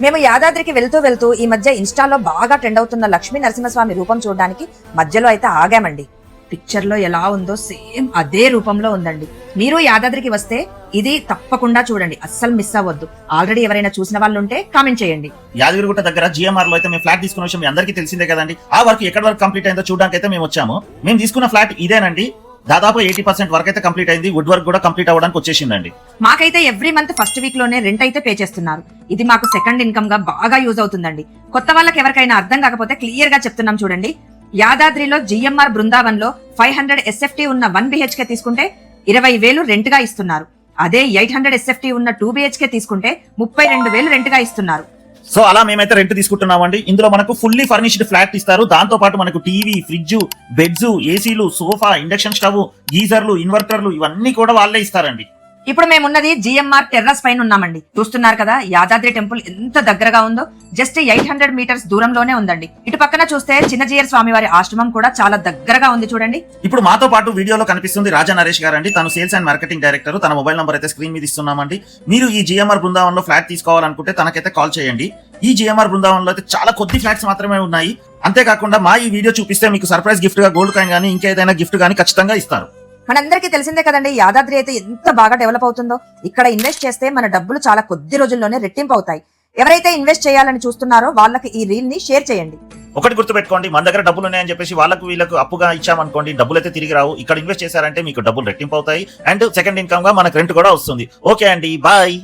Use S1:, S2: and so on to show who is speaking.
S1: మేము యాదాద్రికి వెళ్తూ వెళ్తూ ఈ మధ్య ఇన్స్టాలో బాగా ట్రెండ్ అవుతున్న లక్ష్మీ నరసింహస్వామి రూపం చూడడానికి మధ్యలో అయితే ఆగామండి. పిక్చర్ లో ఎలా ఉందో సేమ్ అదే రూపంలో ఉందండి. మీరు యాదాద్రికి వస్తే ఇది తప్పకుండా చూడండి, అస్సలు మిస్ అవ్వద్దు. ఆల్రెడీ ఎవరైనా చూసిన వాళ్ళు ఉంటే కామెంట్ చేయండి.
S2: యాదగిరిగుట్ట దగ్గర జిఎంఆర్ లో అయితే మేము ఫ్లాట్ తీసుకున్న విషయం మీ అందరికీ తెలిసిందే కదండి. ఆ వర్క్ ఎక్కడ వరకు కంప్లీట్ అయిందో చూడడానికి అయితే మేము వచ్చాము. మేము తీసుకున్న ఫ్లాట్ ఇదేనండి. దాదాపు 80% వరకు అయితే కంప్లీట్ అయింది. వుడ్ వర్క్ కూడా కంప్లీట్ అవ్వడానికి వచ్చేసిందండి.
S1: మాకైతే ఎవ్రీ మంత్ ఫస్ట్ వీక్ లోనే రెంట్ అయితే పే చేస్తున్నారు. ఇది మాకు సెకండ్ ఇన్కమ్ గా బాగా యూజ్ అవుతుందండి. కొత్త వాళ్ళకి ఎవరికైనా అర్థం కాకపోతే క్లియర్ గా చెప్తున్నాం చూడండి. యాదాద్రిలో జిఎంఆర్ బృందావన్ లో 500 SFT ఉన్న 1 BHK తీసుకుంటే 20,000 రెంట్ గా ఇస్తున్నారు. అదే 800 SFT ఉన్న 2 BHK తీసుకుంటే 32,000 రెంట్ గా ఇస్తున్నారు.
S2: సో అలా మేమైతే రెంట్ తీసుకుంటున్నామండి. ఇందులో మనకు ఫుల్లీ ఫర్నిష్డ్ ఫ్లాట్ ఇస్తారు. దాంతో పాటు మనకు టీవీ, ఫ్రిడ్జ్, బెడ్స్, ఏసీలు, సోఫా, ఇండక్షన్ స్టవ్, గీజర్లు, ఇన్వర్టర్లు ఇవన్నీ కూడా వాళ్ళే ఇస్తారండి.
S1: ఇప్పుడు మేమున్నది జిఎంఆర్ టెర్రస్ పైన ఉన్నామండి. చూస్తున్నారు కదా యాదాద్రి టెంపుల్ ఎంత దగ్గరగా ఉందో. జస్ట్ 800 మీటర్స్ దూరంలోనే ఉందండి. ఇటు పక్కన చూస్తే చిన్నజీయర్ స్వామి వారి ఆశ్రమం కూడా చాలా దగ్గరగా ఉంది చూడండి.
S2: ఇప్పుడు మాతో పాటు వీడియోలో కనిపిస్తుంది రాజా నరేష్ గారు అండి. తను సేల్స్ అండ్ మార్కెటింగ్ డైరెక్టర్. తన మొబైల్ నంబర్ అయితే స్క్రీన్ మీద ఇస్తున్నామండి. మీరు ఈ జిఎంఆర్ బృందావన్ లో ఫ్లాట్ తీసుకోవాలనుకుంటే తనకైతే కాల్ చేయండి. ఈ జిఎంఆర్ బృందావన్ లో అయితే చాలా కొద్ది ఫ్లాట్స్ మాత్రమే ఉన్నాయి. అంతేకాకుండా మా ఈ వీడియో చూపిస్తే మీకు సర్ప్రైజ్ గిఫ్ట్ గా గోల్డ్ కాయిన్ గానీ ఇంకేదైనా గిఫ్ట్ గానీ ఖచ్చితంగా ఇస్తారు.
S1: మనందరికీ తెలిసిందే కదండి యాదాద్రి అయితే ఎంత బాగా డెవలప్ అవుతుందో. ఇక్కడ ఇన్వెస్ట్ చేస్తే మన డబ్బులు చాలా కొద్ది రోజుల్లోనే రెట్టింపు అవుతాయి. ఎవరైతే ఇన్వెస్ట్ చేయాలని చూస్తున్నారో వాళ్ళకి ఈ రీల్ ని షేర్ చేయండి.
S2: ఒకటి గుర్తుపెట్టుకోండి, మన దగ్గర డబ్బులు ఉన్నాయని చెప్పేసి వీళ్ళకు అప్పుగా ఇచ్చామనుకోండి, డబ్బులు అయితే తిరిగి రావు. ఇక్కడ ఇన్వెస్ట్ చేశారంటే మీకు డబ్బులు రెట్టింపు అవుతాయి. అండ్ సెకండ్ ఇన్కమ్ గా మనకు రెంట్ కూడా వస్తుంది. ఓకే అండి, బాయ్.